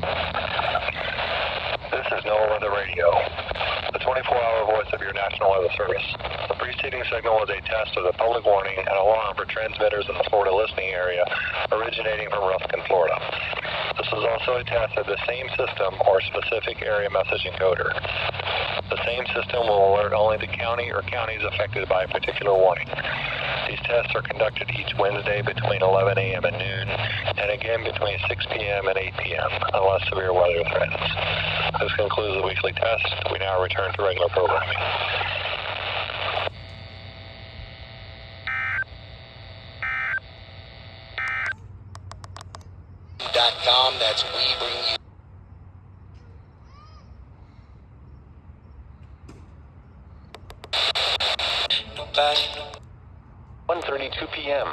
This is NOAA Weather Radio, the 24-hour voice of your National Weather Service. The preceding signal is a test of the public warning and alarm for transmitters in the Florida listening area originating from Ruskin, Florida. This is also a test of the same system or specific area message encoder. The same system will alert only the county or counties affected by a particular warning. These tests are conducted each Wednesday between 11 a.m. and noon, and again between 6 p.m. and 8 p.m., unless severe weather threatens. This concludes the weekly test. We now return to regular programming. .com, that's we bring you. 1:32 p.m.